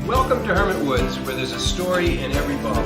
Welcome to Hermit Woods, where there's a story in every bottle.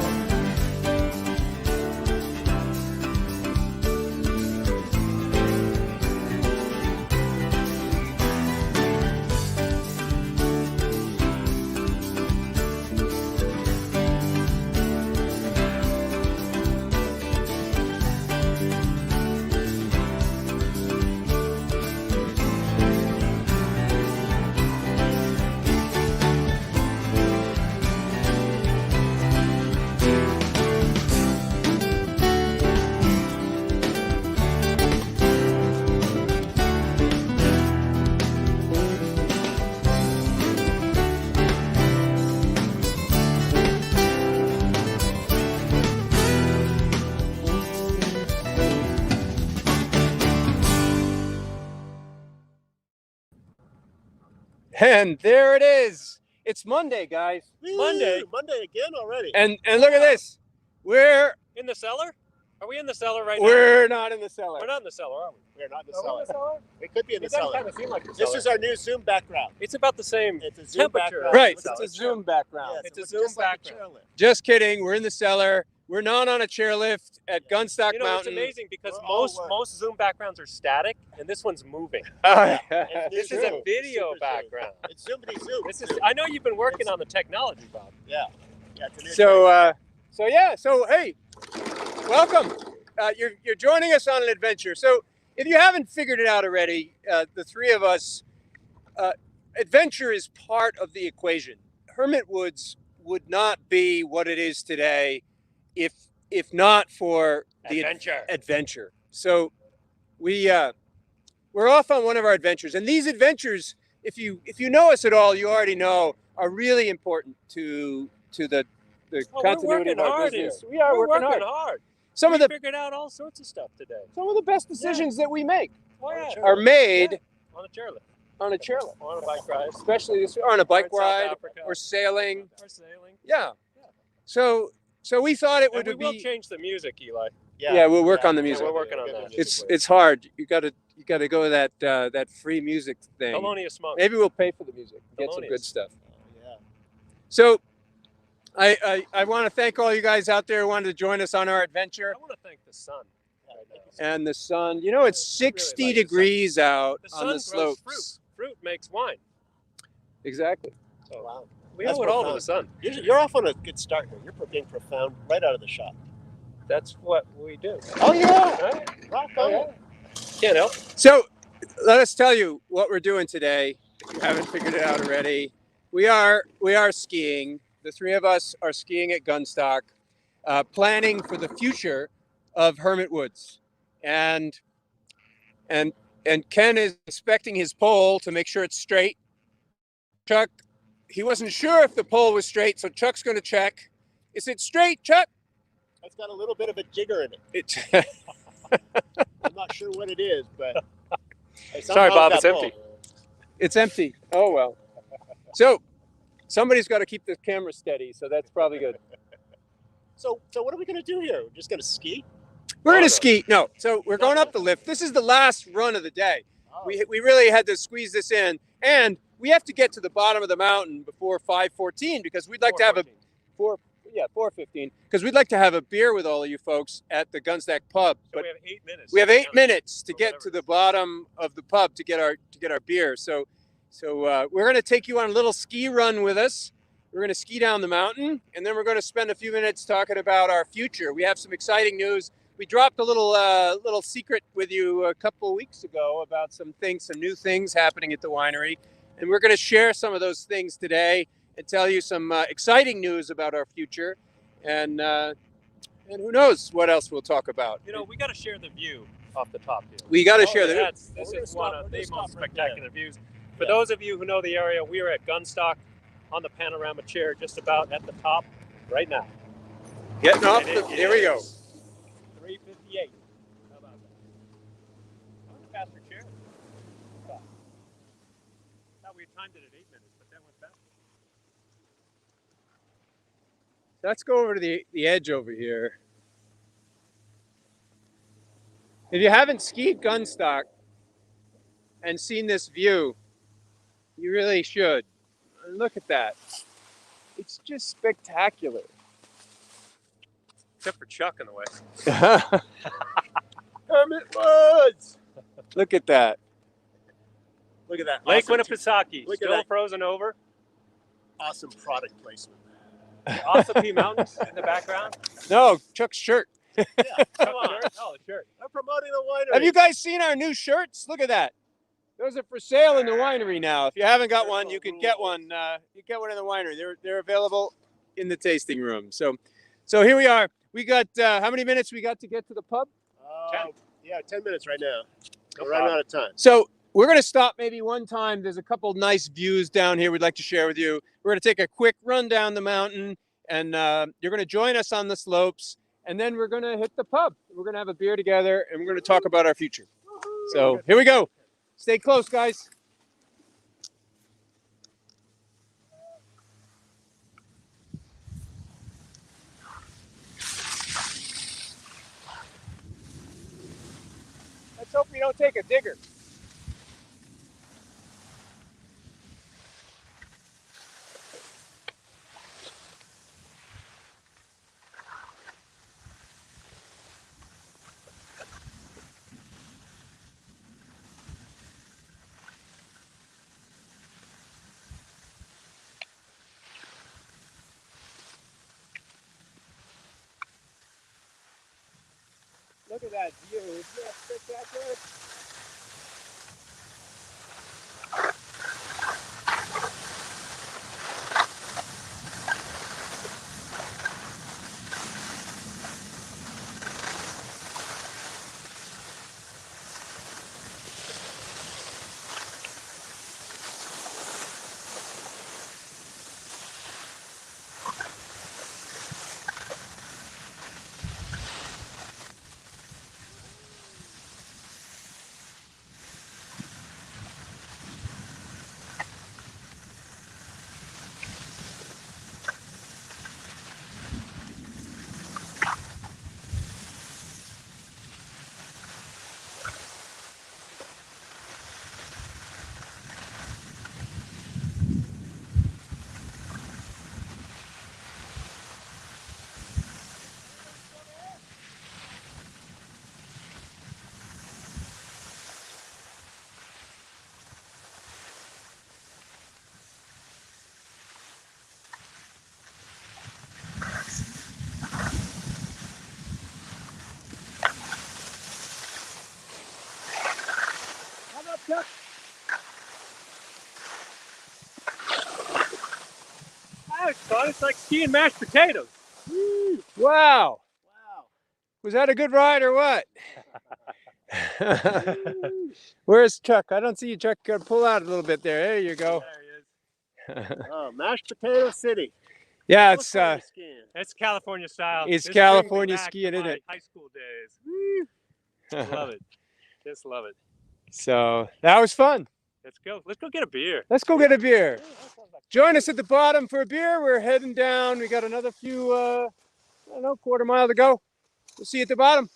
And there it is. It's Monday, guys. Monday again already. And look at this. We're In the cellar? Are we in the cellar right now? we're not in the cellar. We're not in the cellar, are we? We're not in the Are we cellar. in the cellar? We could be in the It doesn't cellar. kind of seem like the This cellar. is our new Zoom background. It's about the same It's a Zoom temperature. background. Right. So It's a Zoom background. It's it a looks Zoom just like a background. chairlift. Just kidding. We're in the cellar. We're not on a chairlift at Gunstock You know, Mountain. it's amazing because We're all most Zoom backgrounds are static, and this one's moving. It's This is a Zoom. video Super background. Zoom. It's Zoomity Zoom. This is. I know you've been working on the technology, Bob. Yeah. Yeah. It's a new So hey, welcome. You're joining us on an adventure. So if you haven't figured it out already, the three of us, adventure is part of the equation. Hermit Woods would not be what it is today if not for the adventure. So we're off on one of our adventures, and these adventures, if you know us at all, you already know are really important to the continuity of our business. We are We're working hard. Some we of the figured out all sorts of stuff today. best decisions that we make Oh, yeah. are made On a chairlift, on a chairlift, on a bike ride, especially this on a bike Or in South ride Africa. or sailing. or sailing. Yeah. So we thought it And would we will be. change the music, Eli. Yeah, we'll work on the Yeah, music. we're working on that. It's hard. You gotta go that free music thing. Thelonious Monk. Maybe we'll pay for the music. Get some Thelonious. good stuff. Yeah. So I want to thank all you guys out there who wanted to join us on our adventure. I want to thank the sun. Right now. And the sun, you know, it's 60 like the sun. degrees out The on sun the grows slopes. fruit. Fruit makes wine. Exactly. So Wow. we That's owe it all to the profound. sun. You're off on a good start here. You're being profound right out of the shop. That's what we do. Oh yeah. Right? Rock Oh, on. yeah. Can't help. So let us tell you what we're doing today. If you haven't figured it out already, we are skiing. The three of us are skiing at Gunstock, planning for the future of Hermit Woods. And Ken is inspecting his pole to make sure it's straight. Chuck, he wasn't sure if the pole was straight, so Chuck's going to check. Is it straight, Chuck? It's got a little bit of a jigger in it. It's I'm not sure what it is, but Sorry, Bob, that it's empty. pole. it's empty. Oh well. So somebody's got to keep the camera steady, so that's probably good. So what are we gonna do here? We're just gonna ski? We're Oh, gonna no. ski. No, so we're going up the lift. This is the last run of the day. Oh. We really had to squeeze this in, and we have to get to the bottom of the mountain before 5:14 because we'd like to have a 4. Yeah, 4:15. Because we'd like to have a beer with all of you folks at the Gunstack Pub. So But we have 8 minutes. we have 8 minutes to or get whatever to it the is. bottom of the pub to get our beer. So we're going to take you on a little ski run with us. We're going to ski down the mountain, and then we're going to spend a few minutes talking about our future. We have some exciting news. We dropped a little secret with you a couple of weeks ago about some new things happening at the winery, and we're going to share some of those things today and tell you some exciting news about our future, and who knows what else we'll talk about. You know, we got to share the view off the top here. We got to share the. This is one of the most spectacular views. For Yeah. those of you who know the area, we are at Gunstock on the panorama chair, just about at the top right now. Getting off. And Here we go. 3:58. How about that? Oh, faster chair. Thought we timed it at 8 minutes, but that went fast. Let's go over to the edge over here. If you haven't skied Gunstock and seen this view, you really should. Look at that. It's just spectacular. Except for Chuck in the way. Hermit Woods! Look at that. Look at that. Lake awesome, Winnipesaukee, Look at still that. frozen over. awesome product placement. Ossipee Mountains in the background. No, Chuck's shirt. Yeah, come on. Oh, sure. I'm promoting the winery. Have you guys seen our new shirts? Look at that. Those are for sale in the winery now. If you haven't got one, you can get one. You get one in the winery. They're available in the tasting room. So here we are. We got how many minutes we got to get to the pub? 10 minutes right now. No We're running problem. out of time. So we're going to stop maybe one time. There's a couple nice views down here we'd like to share with you. We're going to take a quick run down the mountain, and you're going to join us on the slopes, and then we're going to hit the pub. We're going to have a beer together, and we're going to talk about our future. So here we go. Stay close, guys. Let's hope we don't take a digger. Look at that view. Isn't that spectacular? Chuck. That was fun. It's like skiing mashed potatoes. Wow. Wow. Was that a good ride or what? Where's Chuck? I don't see you, Chuck. Pull out a little bit there. There you go. There he is. Oh, mashed potato city. Yeah, it's California skiing. It's California style. It's This California brings me back skiing, to isn't my it? High school days. Love it. Just love it. So that was fun. Let's go. Let's go get a beer. Let's go get a beer. Join us at the bottom for a beer. We're heading down. We got another few, I don't know, quarter mile to go. We'll see you at the bottom.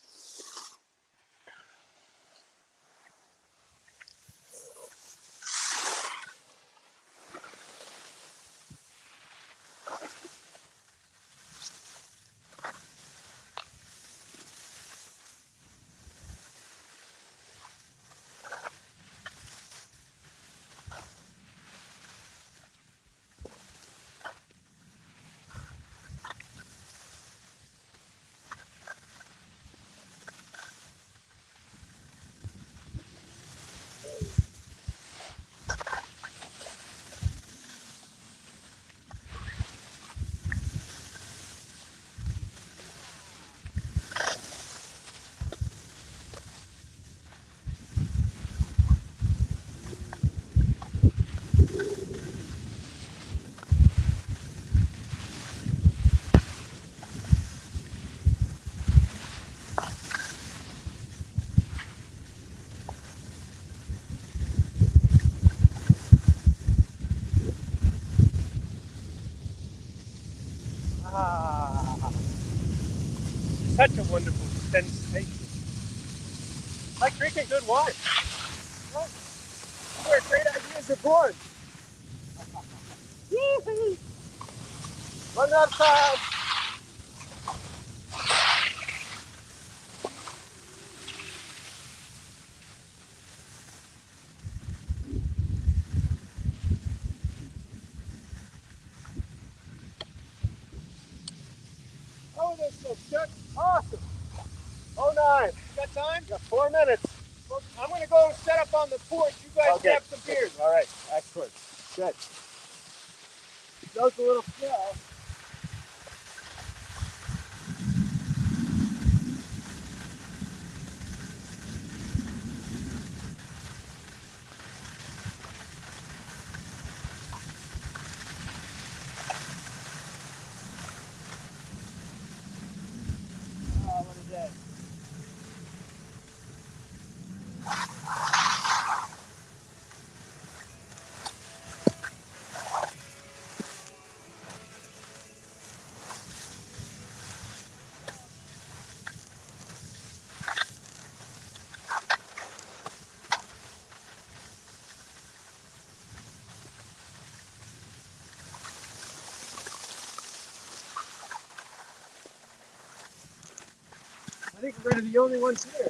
such a wonderful sensation. Like drinking good wine. Right. Where great ideas are born. Run out of time. Oh, this is so good. Awesome. Oh, 9. You got time? Got 4 minutes. Well, I'm going to go set up on the porch. You guys Okay. grab some beers. All right. Excellent. Good. Goes a little slow. What is that? I think we're the only ones here.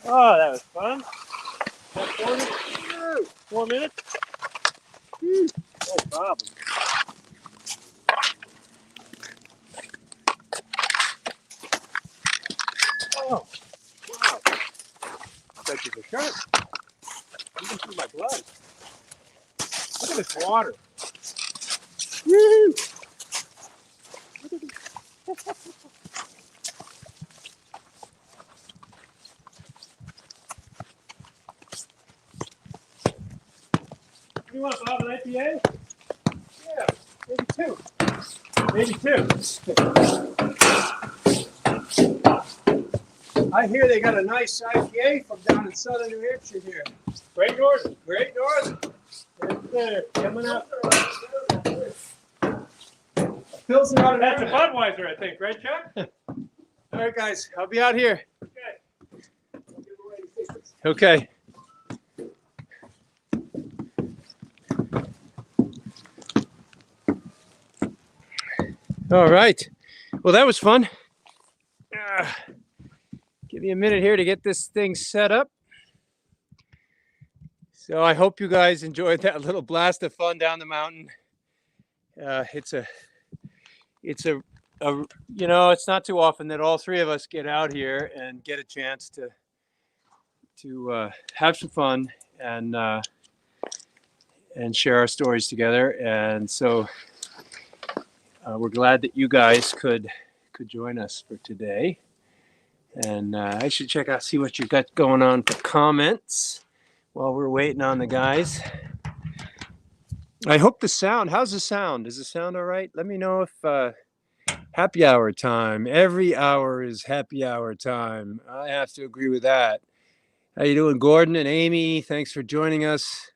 Oh, that was fun. That 4 minutes? 4 minutes? No problem. Oh, wow. Touches are sharp. Even through my blood. Look at this water. Woo! You want to have an IPA? Yeah, maybe 2. Maybe 2. I hear they got a nice IPA from down in southern New Hampshire here. Great Northern. Great Northern. Right there. Coming up. Pilsner out of That's a Hermit. Budweiser, I think. Right, Chuck? All right, guys, I'll be out here. Okay. Okay. All right. Well, that was fun. Give me a minute here to get this thing set up. So I hope you guys enjoyed that little blast of fun down the mountain. It's a it's not too often that all three of us get out here and get a chance to have some fun and share our stories together. And so we're glad that you guys could join us for today. And I should see what you got going on for comments while we're waiting on the guys. I hope how's the sound? Is the sound all right? Let me know if happy hour time. Every hour is happy hour time. I have to agree with that. How you doing, Gordon and Amy? Thanks for joining us.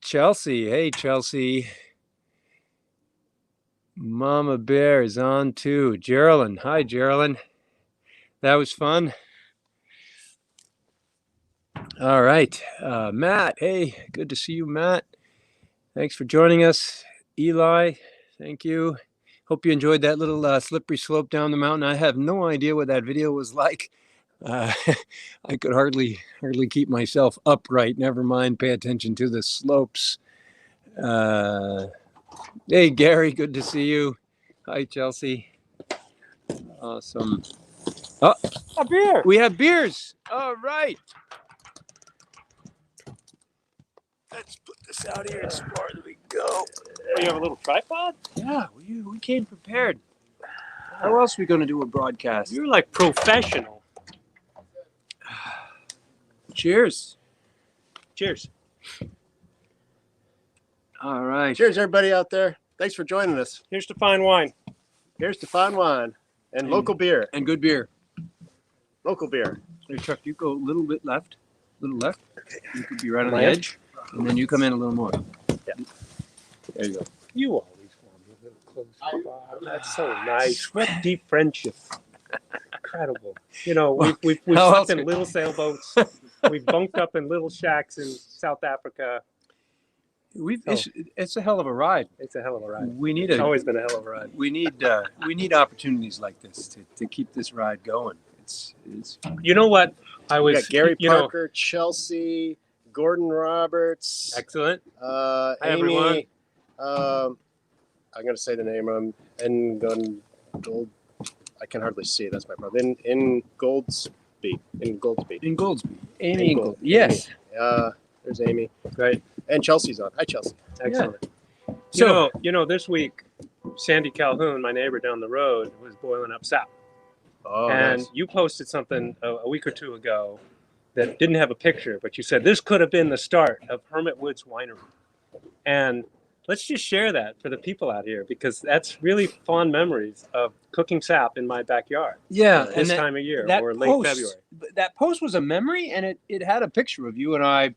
Chelsea. Hey, Chelsea. Mama Bear is on too. Geraldine. Hi, Geraldine. That was fun. All right. Matt. Hey, good to see you, Matt. Thanks for joining us. Eli, thank you. Hope you enjoyed that little slippery slope down the mountain. I have no idea what that video was like. I could hardly keep myself upright. Never mind pay attention to the slopes. Hey, Gary, good to see you. Hi, Chelsea. Awesome. Oh, A beer. we have beers. All right. Let's put this out here as far as we go. Oh, you have a little tripod? Yeah, we came prepared. How else are we going to do a broadcast? You're like professional. Cheers. Cheers. All right. Cheers, everybody out there. Thanks for joining us. Here's to fine wine. Here's to fine wine. And local beer. And good beer. Local beer. Hey, Chuck, you go a little bit left. A little left. You could be right on the My edge. And then you come in a little more. Yeah. There you go. You always want me a little closer. Bob. That's so nice. What deep friendship. Incredible. You know, we've how else slept in could- little sailboats. We've bunked up in little shacks in South Africa. It's a hell of a ride. It's a hell of a ride. We need It's always been a hell of a ride. we need opportunities like this to keep this ride going. It's You know what? I We was got Gary you know, Parker, Chelsea, Gordon Roberts, excellent. Amy. everyone. I'm going to say the name. Gold. I can hardly see. That's my problem. In Goldsby. in Goldsby. Amy. Yes. There's Amy. Great. And Chelsea's on. Hi, Chelsea. Excellent. So You know, this week, Sandy Calhoun, my neighbor down the road, was boiling up sap. Oh, And nice. you posted something a week or two ago that didn't have a picture, but you said this could have been the start of Hermit Woods Winery. And let's just share that for the people out here, because that's really fond memories of cooking sap in my backyard yeah, this time of year that or late post, February. That post was a memory, and it had a picture of you and I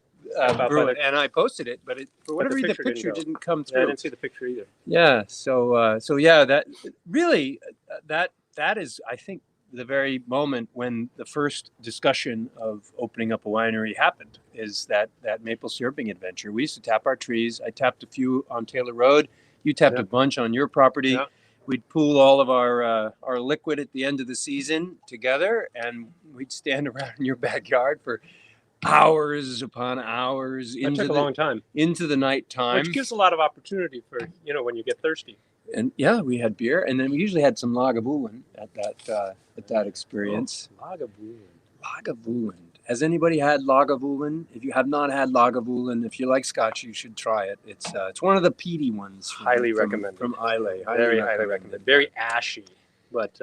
brew it, and I posted it, but for whatever reason, the picture didn't come I through. didn't see the picture either. Yeah. So yeah, that really that is, I think, the very moment when the first discussion of opening up a winery happened. Is that maple syruping adventure? We used to tap our trees. I tapped a few on Taylor Road. You tapped a bunch on your property. Yeah. We'd pool all of our liquid at the end of the season together, and we'd stand around in your backyard for hours upon hours It took a long time, into the nighttime. which gives a lot of opportunity for, you know, when you get thirsty. And yeah, we had beer, and then we usually had some Lagavulin at that experience. Lagavulin. Has anybody had Lagavulin? If you have not had Lagavulin, if you like Scotch, you should try it. It's one of the peaty ones. Highly recommended. From Islay. Very highly recommended. Very ashy, but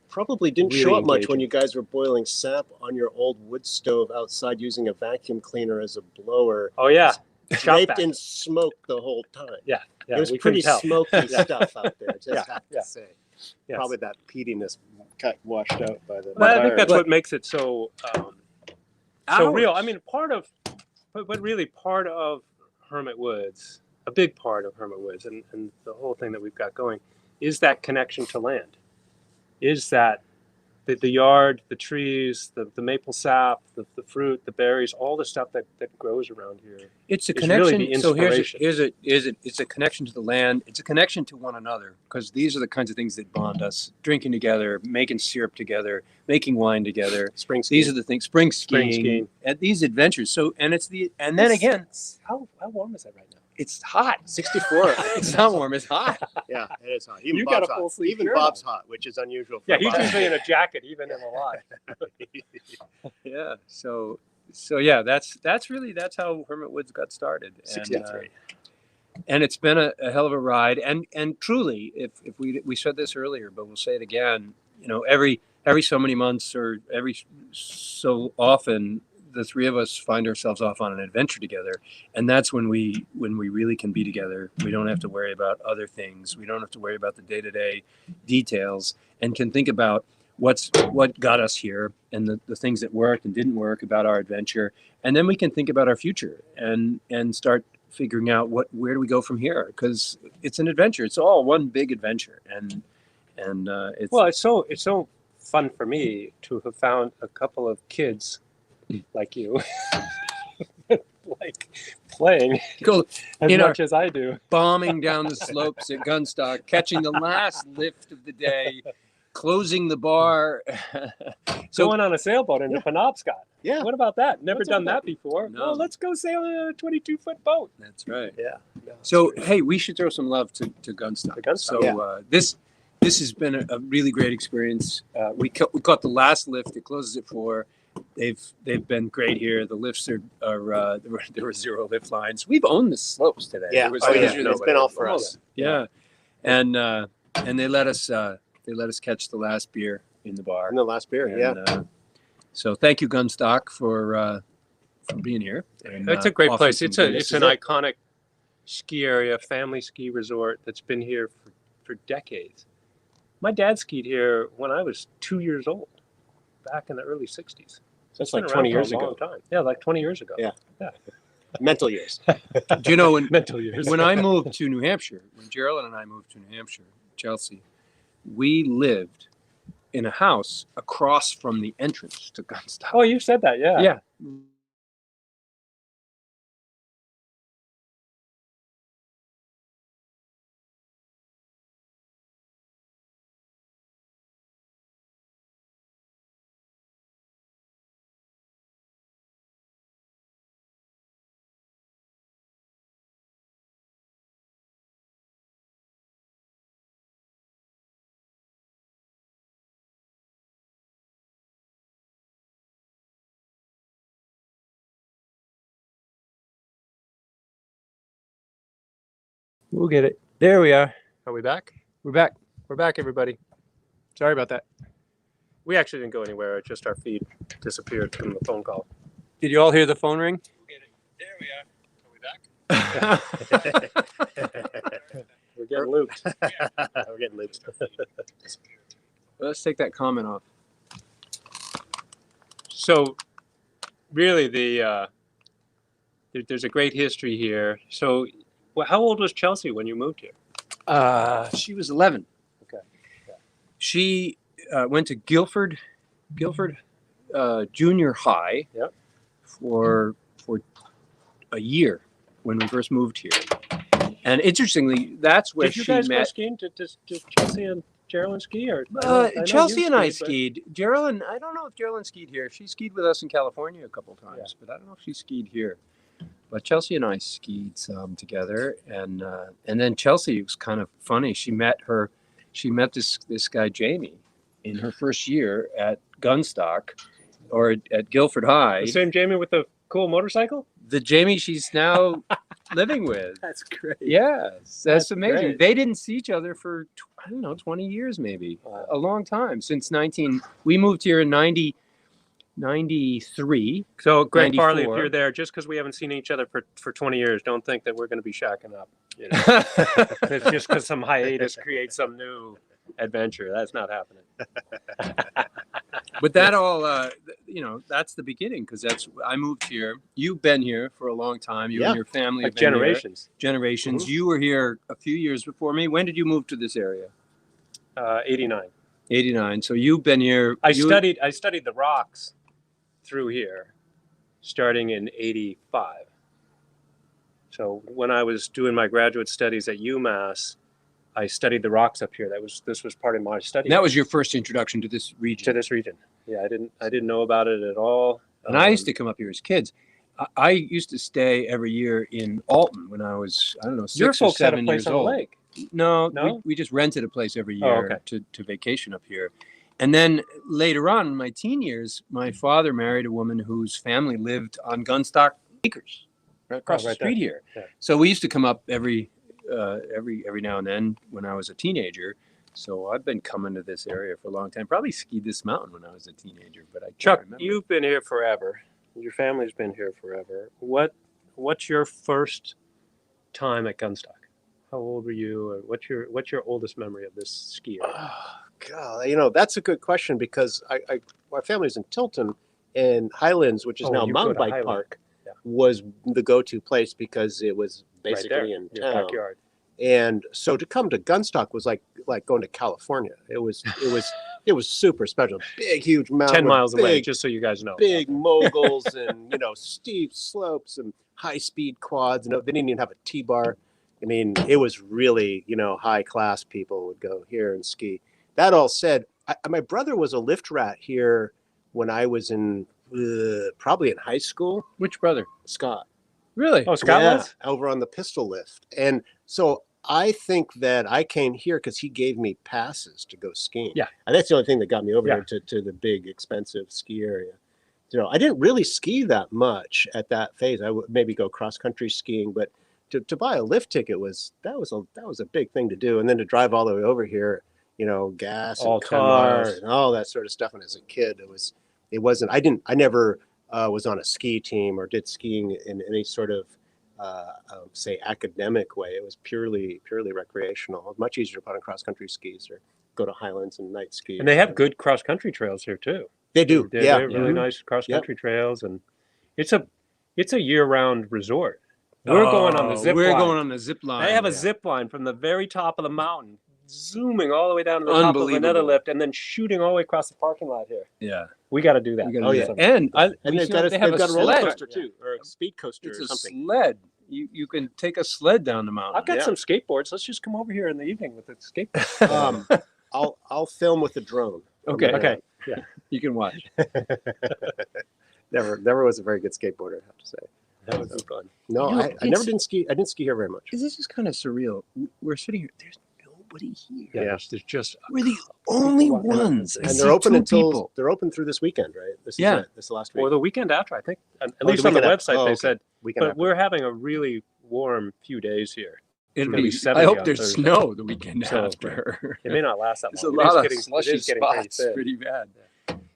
Probably didn't really show up much engaging. when you guys were boiling sap on your old wood stove outside using a vacuum cleaner as a blower. oh yeah, shop Draped vac. in smoke the whole time. Yeah, It was we pretty couldn't tell. smoky stuff out there, just Yeah, have to yeah. say. Yes. Probably that peatiness got washed out by the Well, I think fire. that's what makes it so real. Ours. I mean, but really part of Hermit Woods, a big part of Hermit Woods, and the whole thing that we've got going, is that connection to land. Is that the yard, the trees, the maple sap, the fruit, the berries, all the stuff that grows around here. It's a It's really connection. the So inspiration. it's a connection to the land. It's a connection to one another, because these are the kinds of things that bond us: drinking together, making syrup together, making wine together. Spring These are the things. Spring skiing. And these adventures. So then again, How warm is that right now? it's hot. 64. It's not warm. It's hot. Yeah, it is hot. Even You got Bob's a full hot. sleeve Even shirt Bob's hot, which is unusual for Yeah, he's Bob. usually in a jacket, even in a lot. Yeah. So yeah, that's how Hermit Woods got started. And, 63. and it's been a hell of a ride. And truly, if we said this earlier, but we'll say it again. You know, every so many months or every so often, the three of us find ourselves off on an adventure together, and that's when we really can be together. We don't have to worry about other things. We don't have to worry about the day-to-day details, and can think about what got us here and the things that worked and didn't work about our adventure, and then we can think about our future and start figuring out where do we go from here, because it's an adventure. It's all one big adventure, and it's Well, it's so fun for me to have found a couple of kids like you, like playing go as in much as I do. bombing down the slopes at Gunstock, catching the last lift of the day, closing the bar. So Going on a sailboat into Penobscot. Yeah. What about that? Never What's done up that before. No. Well, let's go sail a 22-foot boat. that's right. Yeah. So hey, we should throw some love to Gunstock. To Gunstock, So yeah. This has been a really great experience. We caught the last lift. It closes at 4. They've been great here. The lifts are there were 0 lift lines. We've owned the slopes today. Yeah. There was Oh, yeah. literally No, it's been all for nobody. us. Yeah, and they let us catch the last beer in the bar. And the last beer, yeah. And, so thank you, Gunstock, for being here. And, It's a great offering place. some It's goodies. an iconic ski area, family ski resort that's been here for decades. My dad skied here when I was 2 years old, back in the early 60s. That's Been like around 20 for a years long ago. time. Yeah, like 20 years ago. Yeah. Yeah. Mental years. Do you know Mental years. when I moved to New Hampshire, when Gerald and I moved to New Hampshire, Chelsea, we lived in a house across from the entrance to Gunstock. Oh, you said that, yeah. Yeah. We'll get it. There we are. Are we back? We're back. We're back, everybody. Sorry about that. We actually didn't go anywhere. Just our feed disappeared from the phone call. Did you all hear the phone ring? There we are. Are we back? We're getting looped. We're getting looped. Let's take that comment off. So, really, there's a great history here. So, how old was Chelsea when you moved here? She was 11. Okay. Yeah. She went to Guilford Junior High. Yep. For a year when we first moved here. And interestingly, that's where Did you she guys go met. skiing? Did Chelsea and Geraldine ski? Or I know Chelsea you and I skied, but- skied. Geraldine, I don't know if Geraldine skied here. She skied with us in California a couple times, but I don't know if she skied here. But Chelsea and I skied some together, and then Chelsea was kind of funny. She met this guy Jamie in her first year at Gunstock, or at Guilford High. The same Jamie with the cool motorcycle? The Jamie she's now living with. That's great. Yes, that's amazing. great. They didn't see each other for, I don't know, 20 years maybe. Wow. A long time. We moved here in 93. So, Greg Farley, if 94. you're there, just because we haven't seen each other for 20 years, don't think that we're going to be shacking up. You know? It's just because some hiatus creates some new adventure. That's not happening. But that all, that's the beginning, because I moved here. You've been here for a long time. You Yeah. and your family Like have been here. generations. Generations. Mhm. You were here a few years before me. When did you move to this area? 89. 89. So you've been here. I studied the rocks through here, starting in 85. So when I was doing my graduate studies at UMass, I studied the rocks up here. This was part of my study. That was your first introduction to this region. to this region. Yeah, I didn't know about it at all. And I used to come up here as kids. I used to stay every year in Alton when I was, I don't know, 6 Your or folks had a 7 place years on the old. lake. No? We just rented a place every year okay. to vacation up here. And then later on in my teen years, my father married a woman whose family lived on Gunstock Acres, right across the right street there. here. Yeah. So we used to come up every now and then when I was a teenager. So I've been coming to this area for a long time. Probably skied this mountain when I was a teenager, but I can't Chuck, remember. you've been here forever. Your family's been here forever. What's your first time at Gunstock? How old were you? Or what's your oldest memory of this ski area? Oh, God, that's a good question, because my family's in Tilton, and Highlands, which is now you go Mountain to Bike Highland. Park, Yeah. was the go-to place because it was Right basically there, in your town. backyard. And so to come to Gunstock was like going to California. It was super special. Big, huge mountain. 10 miles away, big, just so you guys know. big moguls and steep slopes and high-speed quads. And they didn't even have a T-bar. I mean, it was really high-class people would go here and ski. That all said, my brother was a lift rat here when I was in probably in high school. Which brother? Scott. Really? Oh, Scott was? over on the pistol lift. And so I think that I came here because he gave me passes to go skiing. Yeah. And that's the only thing that got me over Yeah. here to the big, expensive ski area. I didn't really ski that much at that phase. I would maybe go cross-country skiing, but to buy a lift ticket was a big thing to do. And then to drive all the way over here, gas All and car cars. and all that sort of stuff. And as a kid, I never was on a ski team or did skiing in any sort of say academic way. It was purely recreational. It was much easier to put on cross country skis or go to Highlands and night ski. And they have good cross country trails here too. They do. They Yeah. have really nice cross country trails, and it's a year round resort. We're going on the zip We're line. going on the zip line. They have a zip line from the very top of the mountain, zooming all the way down to the top of another lift, and then shooting all the way across the parking lot here. Yeah. We got to do that. We gotta Oh, do yeah. that. And And they've got a a roller sled. coaster too, or a speed coaster It's or a something. sled. You can take a sled down the mountain. I've got Yeah. some skateboards. Let's just come over here in the evening with the skateboard. I'll film with the drone. Okay. Okay. You can watch. Never was a very good skateboarder, I have to say. That would be fun. No, You know, I never didn't ski. I didn't ski here very much. This is kind of surreal. We're sitting here. There's nobody here. Yeah. Yeah. There's just We're the only walking around. ones. I And see they're open two until people. they're open through this weekend, right? This is Yeah. it. This is the last week. or the weekend after, I think. At the least on the weekend after. website Oh, they okay. said. Weekend But after. we're having a really warm few days here. It'll gonna be be. 70 I hope on there's Thursday. snow the weekend So, after. It may not last that There's a long. It is lot of getting- it slushy is getting pretty spots. thin. Pretty bad.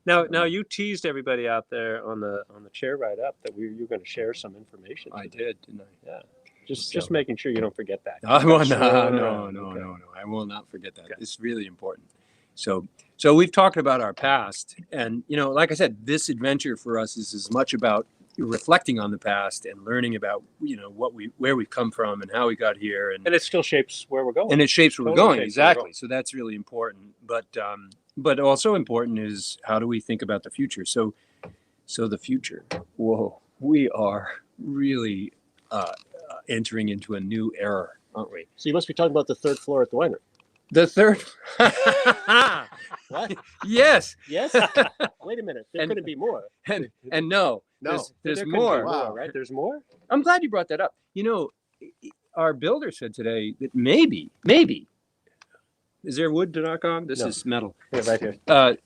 Now you teased everybody out there on the chair ride up that you're going to share some information. I today. did, didn't I? Yeah. Just making sure you don't forget that. I will Sure. no. I will not forget that. Okay. It's really important. So we've talked about our past, and like I said, this adventure for us is as much about reflecting on the past and learning about where we've come from and how we got here, and And it still shapes where we're going. it shapes where we're Totally going. shapes where we're Exactly. going. So that's really important. But also important is how do we think about the future? So the future. Whoa, we are really entering into a new era, aren't we? So you must be talking about the third floor at the winery. The third. What? Yes, Yes. Wait a minute. There And- couldn't be more. and no, No. there's There couldn't be more. Wow. right? There's more. I'm glad you brought that up. Our builder said today that maybe, is there wood to knock on? This No. is metal. Yeah, right here.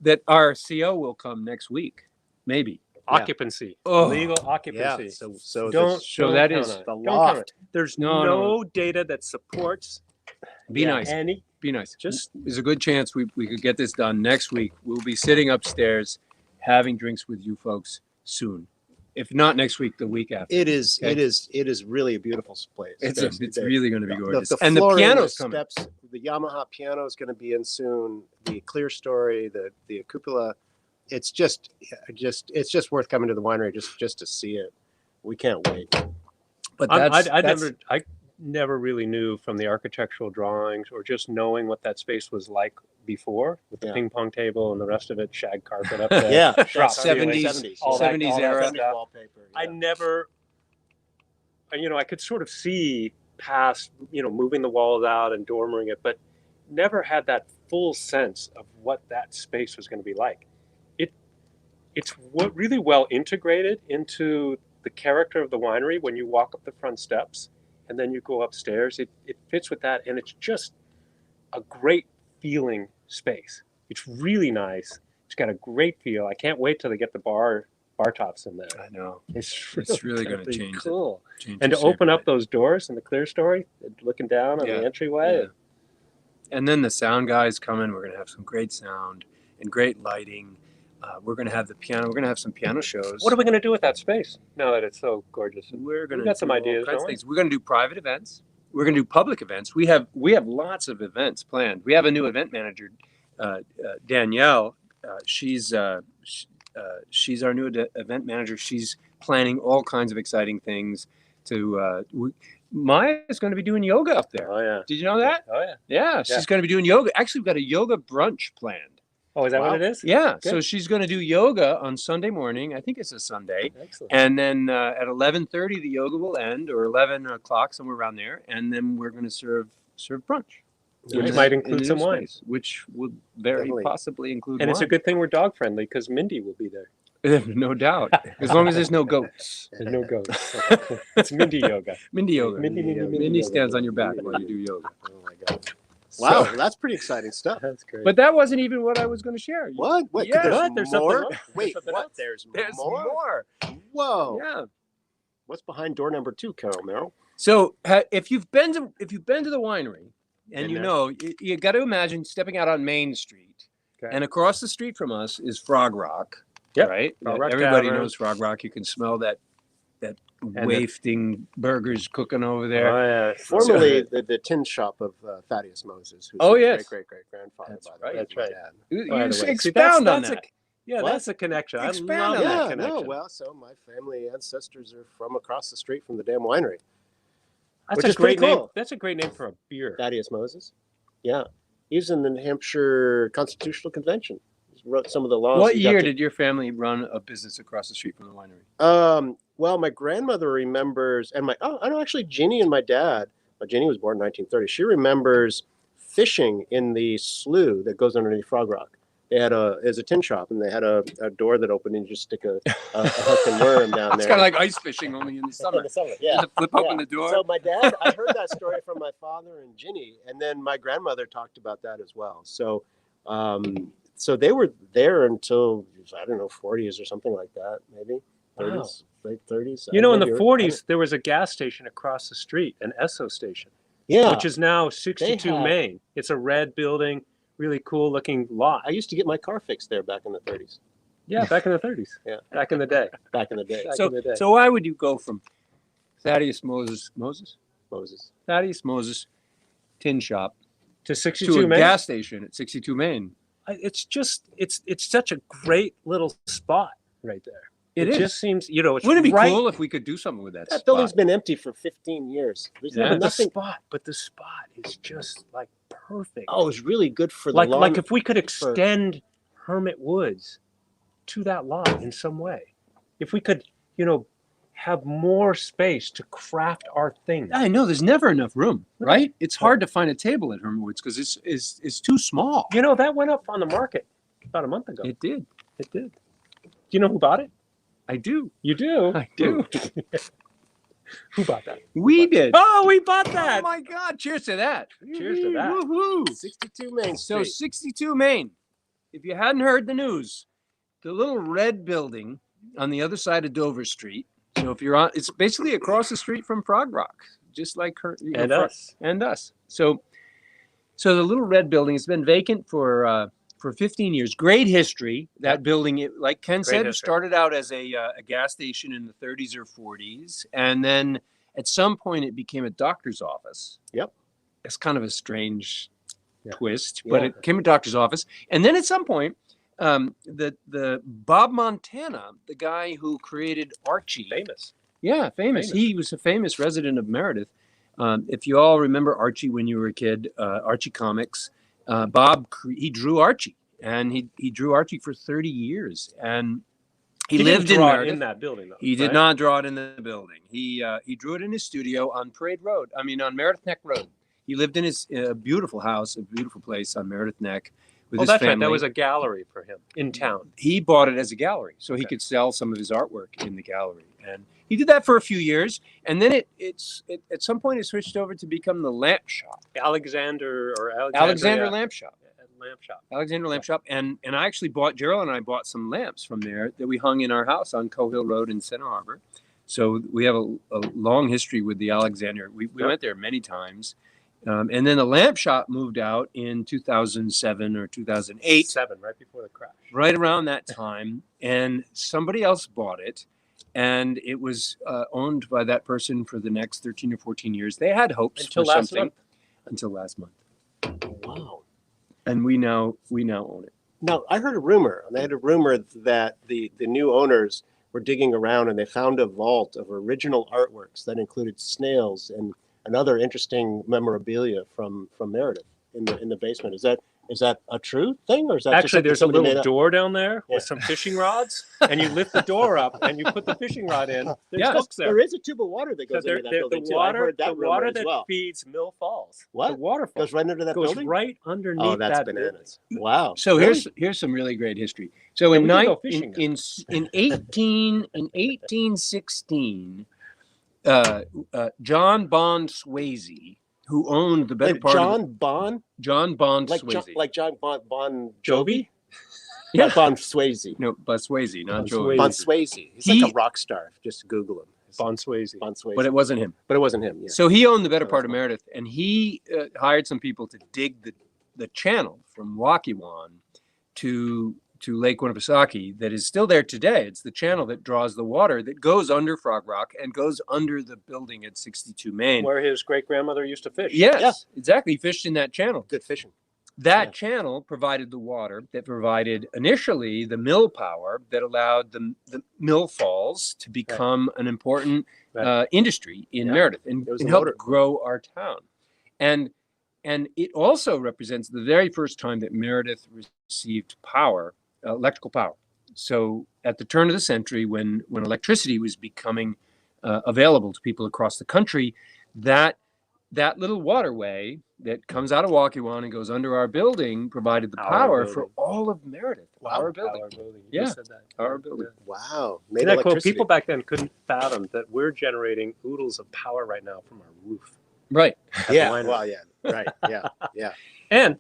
That our CO will come next week, maybe. Occupancy. Oh. Legal Yeah. occupancy. So Don't. So don't that count is on it. the Don't count on it. loft. There's No, no data that supports. Be nice. Any. Be nice. Just There's a good chance we could get this done next week. We'll be sitting upstairs having drinks with you folks soon. If not next week, the week after. It is. Okay. It is really a beautiful place. It's really going to be gorgeous. The And the flooring, piano's the coming. steps, the Yamaha piano is going to be in soon. The clear story, the cupola. It's just worth coming to the winery just to see it. We can't wait. But I never really knew from the architectural drawings or just knowing what that space was like before with the Yeah. ping pong table and the rest of it, shag carpet up there. Yeah, Drop Seventies- ceilings, all that- 70s all that era. stuff. Wallpaper. I never, I could sort of see past, moving the walls out and dormering it, but never had that full sense of what that space was going to be like. It's really well integrated into the character of the winery when you walk up the front steps and then you go upstairs. It fits with that, and it's just a great feeling space. It's really nice. It's got a great feel. I can't wait till they get the bar tops in there. I know. It's really gonna gonna be change it. cool. Change And the to shape open of up it. those doors in the clear story, looking down on Yeah. the entryway. Yeah. And then the sound guys coming. We're going to have some great sound and great lighting. We're going to have the piano. We're going to have some piano shows. What are we going to do with that space now that it's so gorgeous? We're going We to got some ideas, don't we? things. We're going to do private events. We're going to do public events. We have lots of events planned. We have a new event manager, Danielle. She's our new event manager. She's planning all kinds of exciting things. Maya is going to be doing yoga up there. Oh yeah. Did you know that? Oh yeah. Yeah, she's going to be doing yoga. Actually, we've got a yoga brunch planned. Oh, is that Wow. what it is? Yeah, Good. so she's going to do yoga on Sunday morning. I think it's a Sunday. Excellent. And then at 11:30, the yoga will end, or 11 o'clock, somewhere around there. And then we're going to serve brunch. Which In might the- include in some the wine. space, which would very Definitely. possibly include And wine. it's a good thing we're dog friendly because Mindy will be there. No doubt. As long as there's no goats. There's no ghosts. It's Mindy yoga. Mindy yoga. Mindy Mindy yoga. stands on your back while you do yoga. Oh my god! Wow, So- that's pretty exciting stuff. That's great. but that wasn't even what I was going to share. What? Wait, Yeah. there's What? There's something more. else? Wait, There's something what? else? There's There's more. Whoa! Yeah. What's behind door number 2, Carol Merrill? So if you've been to the winery, and Been you there. know, you got to imagine stepping out on Main Street, Okay. and across the street from us is Frog Rock. Yep. Right. Frog Rock Everybody Tavern. knows Frog Rock. You can smell that wafting burgers cooking over Oh, there. yeah. Formerly the tin shop of Thaddeus Moses, who's Oh, his yes. great-great-great-grandfather, That's by the right. way. That's my right. dad. You By the way. See, expound on that's that. yeah, What? that's a connection. I Expand love on that Yeah, connection. no, well, so my family ancestors are from across the street from the damn winery. That's which a is pretty great name. cool. That's a great name for a beer. Thaddeus Moses. Yeah. He's in the New Hampshire Constitutional Convention. He wrote some of the laws. What you got year to- did your family run a business across the street from the winery? Well, my grandmother remembers, and I know actually Ginny and my dad, Ginny was born in 1930. She remembers fishing in the slough that goes underneath Frog Rock. They had a tin shop, and they had a door that opened, and you just stick a hook and worm down It's there. kind of like ice fishing, only in the summer. In the summer, yeah. Just flip open the door. So my dad, I heard that story from my father and Ginny, and then my grandmother talked about that as well. So, so they were there until, I don't know, 40s or something like that, maybe 30s, late 30s. You know, in the maybe, 40s, there was a gas station across the street, an Esso station, yeah, which is now 62 had- Main. It's a red building, really cool looking lot. I used to get my car fixed there back in the 30s, Yeah, back in the 30s. Yeah. Back in the day. back in the day. Back So, in the day. so why would you go from Thaddeus Moses Moses. tin shop To to 62 a Main? gas station at 62 Main? It's just, it's such a great little spot right there. It is. just seems, you know, it's Wouldn't it be right, cool if we could do something with that? That spot? building's been empty for 15 years. There's Yeah. never But nothing. the spot is just like perfect. Oh, it's really good for the like lawn. like if we could extend Hermit Woods to that lot in some way, if we could, you know, have more space to craft our thing. I know there's never enough room, right? It's hard to find a table at Hermwoods because it's too small. You know, that went up on the market about a month ago. It did. It did. Do you know who bought it? I do. You do. I do. Who bought that? We did. Oh, we bought Oh that. my God! Cheers to that. Cheers to that. Woohoo! 62 Main So Street. 62 Main. If you hadn't heard the news, the little red building on the other side of Dover Street. So if you're on, it's basically across the street from Frog Rock, just like And us. and us. So the little red building has been vacant for 15 years. Great history. That building, like Ken Great said, it history. started out as a gas station in the 30s or 40s, and then at some point it became a doctor's office. Yep. It's kind of a strange Yeah. twist, but Yeah. it became a doctor's office. And then at some point, the Bob Montana, the guy who created Archie, Famous. yeah, famous. Famous. He was a famous resident of Meredith. If you all remember Archie when you were a kid, Archie comics, Bob he drew Archie, and he drew Archie for 30 years, and he didn't lived in draw it Meredith. in that building, though. He did right? not draw it in the building. He drew it in his studio on Parade Road. I mean, on Meredith Neck Road. He lived in his beautiful house, a beautiful place on Meredith Neck with Oh, his that's family. right. That was a gallery for him in town. He bought it as a gallery, so he Okay. could sell some of his artwork in the gallery. And he did that for a few years, and then it at some point it switched over to become the lamp shop, Alexander Alexander Lamp Shop. Lamp Shop. Alexander Lamp Shop, and I actually Gerald and I bought some lamps from there that we hung in our house on Cohill Road in Center Harbor. So we have a long history with the Alexander. We went there many times, and then the lamp shop moved out in 2007 or 2008, 7, right before the crash. right around that time, and somebody else bought it, and it was owned by that person for the next 13 or 14 years. They had hopes Until for last something month. until last month, Wow. and we now own it. Now, I heard a rumor. They had a rumor that the new owners were digging around and they found a vault of original artworks that included snails and other interesting memorabilia from Meredith in the basement. Is that a true thing, or is that just Actually, something there's a somebody made little up? door down there Yeah. with some fishing rods, and you lift the door up and you put the fishing rod in. There's Yeah. books there. There is a tube of water that So goes there- into that there- building the too. I water, heard that the rumor water as that well. feeds Mill Falls. What? The waterfall Goes right into that goes building. right underneath Oh, that's that bananas! Wow. So Really? here's some really great history. So Yeah, in we can nine, go fishing in 1816, John Bond Swayze, who owned the better Wait, part John of Bond, John Bond like Swayze. John Bon Jovi. Yeah, Bon Swayze. No, but Swayze, not Bon Joey. Swayze. Bon Swayze. He's He- like a rock star. Just Google him. Bon Swayze. Bon Swayze. But it wasn't him. But it wasn't him. Yeah. So he owned the better Oh, part that's of fine. Meredith, and he hired some people to dig the channel from Waukesha to to Lake Winnipesaukee that is still there today. It's the channel that draws the water that goes under Frog Rock and goes under the building at 62 Main. Where his great grandmother used to fish. Yes, exactly. He fished in that channel. Good fishing. That channel provided the water that provided initially the mill power that allowed the mill falls to become an important industry in Meredith and helped grow our town. And it also represents the very first time that Meredith received power, electrical power. So at the turn of the century, when electricity was becoming available to people across the country, that little waterway that comes out of Waukesha and goes under our building provided the power for all of Meredith. Our building. You just said that. Our building. Wow. Isn't that cool? People back then couldn't fathom that we're generating oodles of power right now from our roof. Right. Yeah. Well, yeah. Right. Yeah. Yeah. And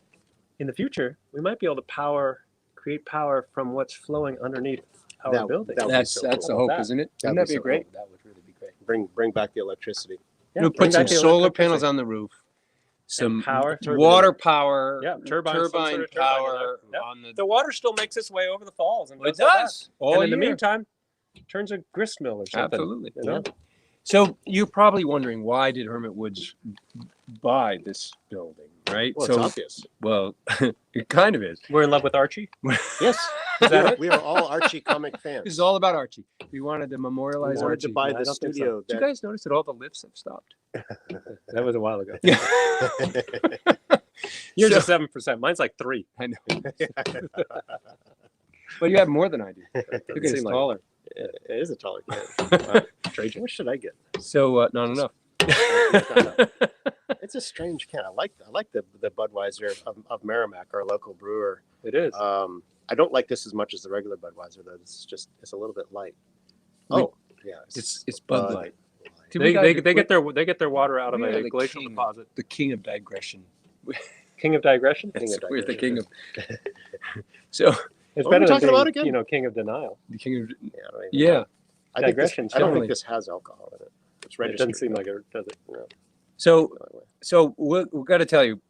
in the future, we might be able to create power from what's flowing underneath our building. That's the hope, isn't it? Wouldn't that be great? That would really be great. Bring back the electricity. Yeah, put some solar panels on the roof, some power, water power, turbine power. On the water still makes its way over the falls, and it does. And in the meantime, turns a grist mill or something. Absolutely. You know? So you're probably wondering, why did Hermit Woods buy this building, right? Well, so it's obvious. Well, it kind of is. We're in love with Archie. Yes. We are all Archie comic fans. This is all about Archie. We wanted to memorialize We wanted Archie. to buy the studio. Did you guys notice that all the lifts have stopped? That was a while ago. Yeah. Yours is 7%. Mine's like 3. I know. But you have more than I do. Look at it's taller. It is a taller can. Trajan, what should I get? So not enough. It's a strange can. I like the Budweiser of Merrimack, our local brewer. It is. I don't like this as much as the regular Budweiser, though. It's a little bit light. It's Bud Light. They get their water out of a glacial deposit. The king of digression. King of digression. We're the king of. So it's better than being, king of denial. The king of. Yeah. I don't think this has alcohol in it. It's registered. It doesn't seem like it does it. No. So we've got to tell you,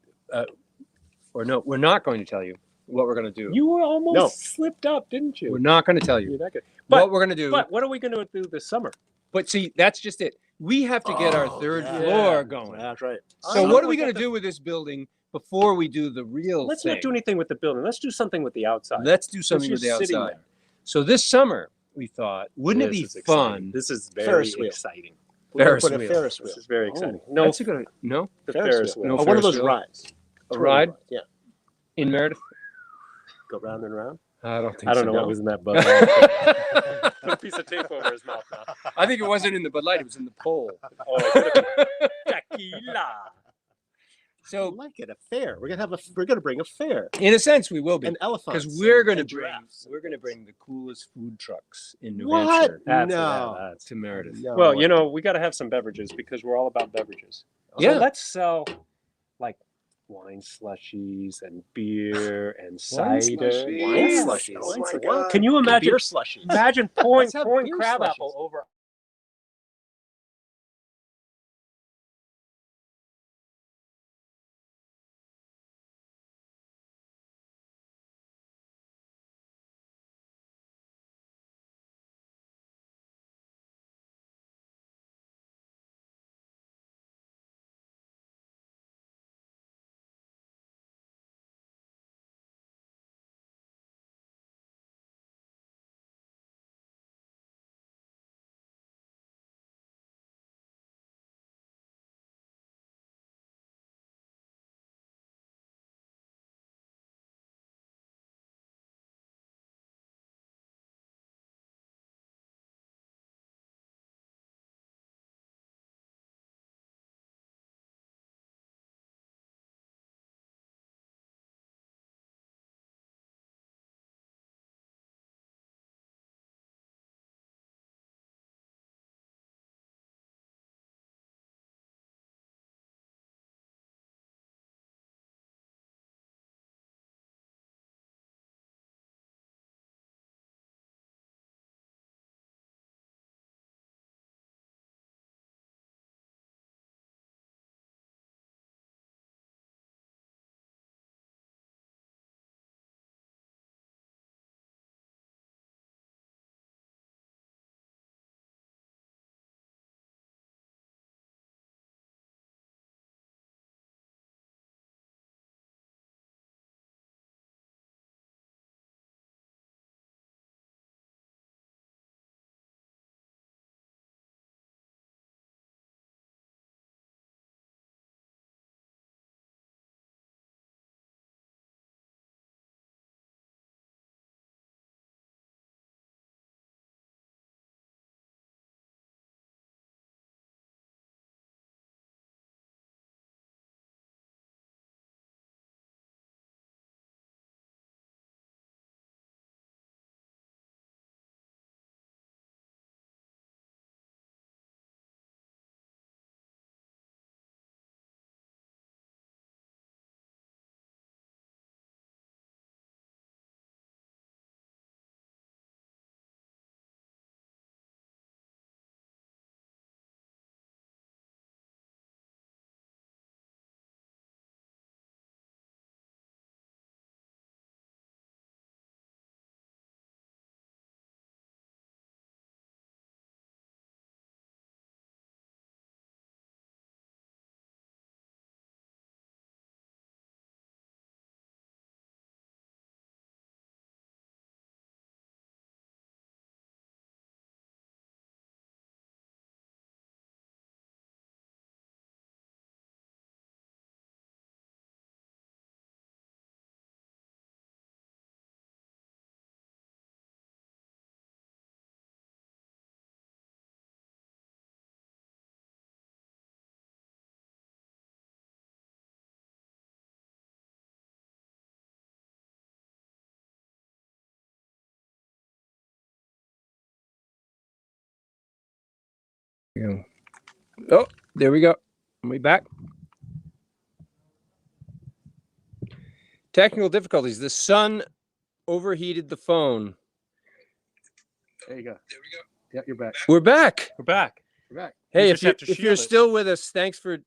or no, we're not going to tell you what we're going to do. You were almost slipped up, didn't you? We're not going to tell you. You're that good. What we're going to do. But what are we going to do this summer? But see, that's just it. We have to get our third floor going. That's right. So what are we going to do with this building before we do the real Let's thing? not do anything with the building. Let's do something with the outside. Let's do something with the outside. So this summer, we thought, wouldn't it be fun? This is very exciting. Ferris wheel. Ferris wheel. This is very exciting. No, that's a good. No, the Ferris wheel. No, one of those rides. A ride? Yeah. In Meredith. Go round and round. I don't think. So. I don't know what was in that Bud Light. Put a piece of tape over his mouth now. I think it wasn't in the Bud Light. It was in the pole. Oh, it could have been. Tequila. So I like it, a fair. We're gonna bring a fair. In a sense, we will be an elephant because we're gonna bring the coolest food trucks in New Hampshire. That's to Meredith. No. Well, we got to have some beverages because we're all about beverages. Yeah, so let's sell like wine slushies and beer and cider. Wine slushies. Oh my God. Can you imagine beer slushies? Imagine pouring crabapple over Yeah. Oh, there we go. Are we back? Technical difficulties. The sun overheated the phone. There you go. Yeah, you're back. We're back. We're back. You're back. Hey, just have to if you're shield it. still with us, thanks for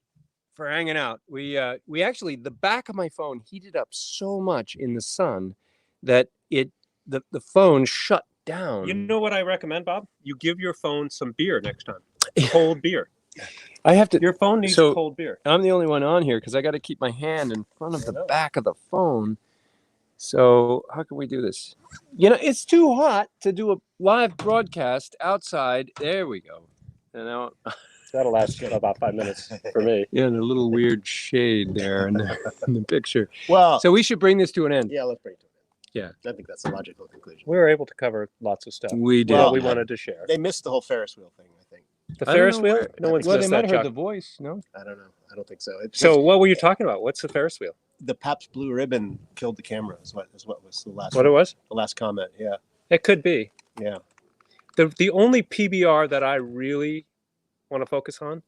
hanging out. We actually, the back of my phone heated up so much in the sun that the phone shut down. You know what I recommend, Bob? You give your phone some beer next time. Cold beer. I have to. Your phone needs So- cold beer. I'm the only one on here because I got to keep my hand in front of the back of the phone. So how can we do this? You know, it's too hot to do a live broadcast outside. There we go. And now, That'll last about 5 minutes for me. yeah, and a little weird shade there in the picture. Well, So we should bring this to an end. yeah, let's bring it to it. Yeah. I think that's a logical conclusion. We were able to cover lots of stuff. We did. Well, we wanted to share. They missed the whole Ferris wheel thing, I think. The I don't Ferris know wheel? where- No one's Well, they missed might that, have heard Chuck. the voice. No. I don't know. I don't think so. So what were you talking about? What's the Ferris wheel? The Pabst Blue Ribbon killed the camera. Is what was the last What it was? the last comment? Yeah, It could be. yeah. The only PBR that I really want to focus on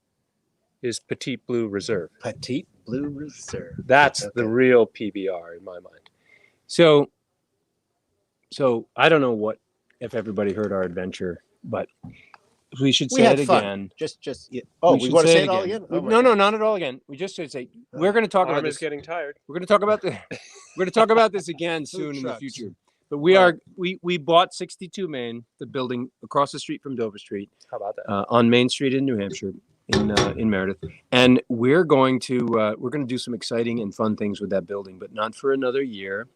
is Petite Blue Reserve. Petite Blue Reserve. That's Okay. the real PBR in my mind. So I don't know if everybody heard our adventure, but we should We say had it fun. again. Just yeah. Oh, we should want to say it all again? Oh my No, God. not at all again. We just should say we're going to talk about Arm is this. getting tired. We're going to talk about we're going to talk about this again soon in the trucks. future. But we bought 62 Main, the building across the street from Dover Street, How about that? on Main Street in New Hampshire, in Meredith, and we're going to do some exciting and fun things with that building, but not for another year.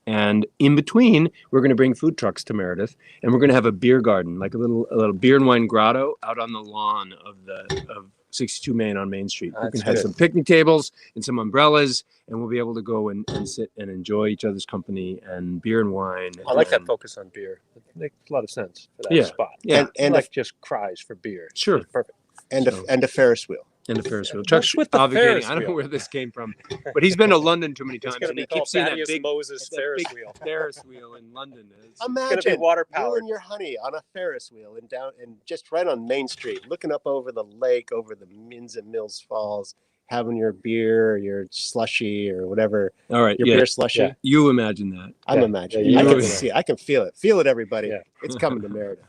And in between, we're going to bring food trucks to Meredith, and we're going to have a beer garden, like a little beer and wine grotto out on the lawn of 62 Main on Main Street. We That's can have good. some picnic tables and some umbrellas, and we'll be able to go and sit and enjoy each other's company and beer and wine. I like that and- focus on beer. It makes a lot of sense for that Yeah. spot. Yeah. And like just cries for beer. Sure. It's perfect. and So- a Ferris wheel. And the Ferris wheel. What's Chuck's with the obfuscating. Ferris I don't know wheel? where this came from, but he's been to London too many It's times, going to and be he called keeps seeing that Thaddeus big, Moses that Ferris big wheel. Ferris wheel in London. It's- It's going to be Imagine water you powered. and your honey on a Ferris wheel and just right on Main Street, looking up over the lake, over the Mins and Mills Falls, having your beer or your slushy or whatever, All right, your yeah. beer slushy. Yeah. You imagine that. I'm Yeah. imagining. Yeah, I you can would. see it. I can feel it. Feel it, everybody. Yeah. It's coming to Meredith.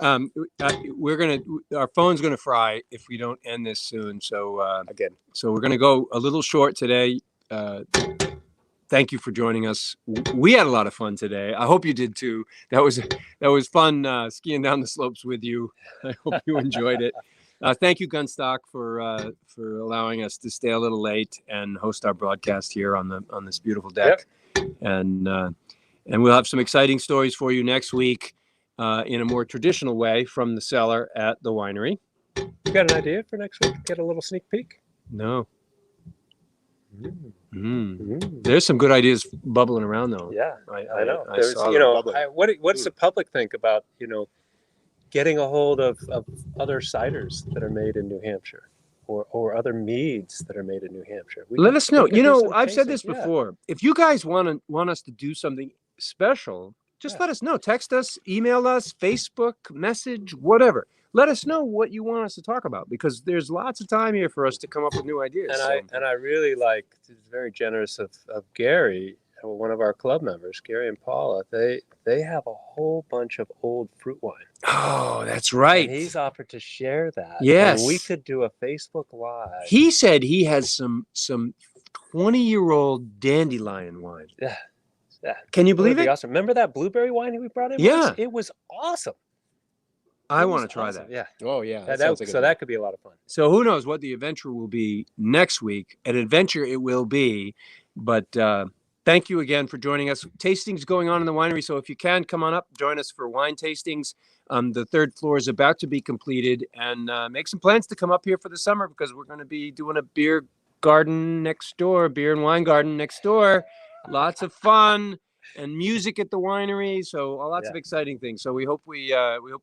Our phone's gonna fry if we don't end this soon. So Again, we're gonna go a little short today. Thank you for joining us. We had a lot of fun today. I hope you did too. That was fun skiing down the slopes with you. I hope you enjoyed it. Thank you, Gunstock, for allowing us to stay a little late and host our broadcast here on this beautiful deck. And we'll have some exciting stories for you next week in a more traditional way from the cellar at the winery. You got an idea for next week? Get a little sneak peek? No. There's some good ideas bubbling around though. Yeah, I know. I There's, saw you that. know, bubbling. what does the public think about, getting a hold of other ciders that are made in New Hampshire or other meads that are made in New Hampshire? Let us know. we could do some I've said this tastings, yeah. before. If you guys want us to do something special, just Yeah. let us know. Text us, email us, Facebook, message, whatever. Let us know what you want us to talk about because there's lots of time here for us to come up with new ideas. And I really like, it's very generous of Gary, one of our club members, Gary and Paula. They have a whole bunch of old fruit wine. Oh, that's right. And he's offered to share that. Yes. And we could do a Facebook Live. He said he has some 20-year-old dandelion wine. Yeah. Yeah. Can you That would believe be it? Awesome. Remember that blueberry wine we brought in? Yeah. It was awesome. I It want to was try awesome. that. Yeah. oh yeah. That could be a lot of fun. So who knows what the adventure will be next week? An adventure it will be, but thank you again for joining us. Tastings going on in the winery, so if you can, come on up, join us for wine tastings. The third floor is about to be completed, and make some plans to come up here for the summer because we're going to be doing a beer garden next door, beer and wine garden next door. Lots of fun and music at the winery, so lots of exciting things. So we hope we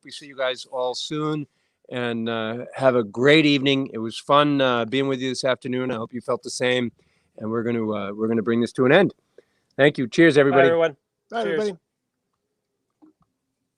see you guys all soon. And have a great evening. It was fun being with you this afternoon. I hope you felt the same. And we're gonna bring this to an end. Thank you. Cheers, Bye, everybody. everyone. Bye, Cheers. everybody.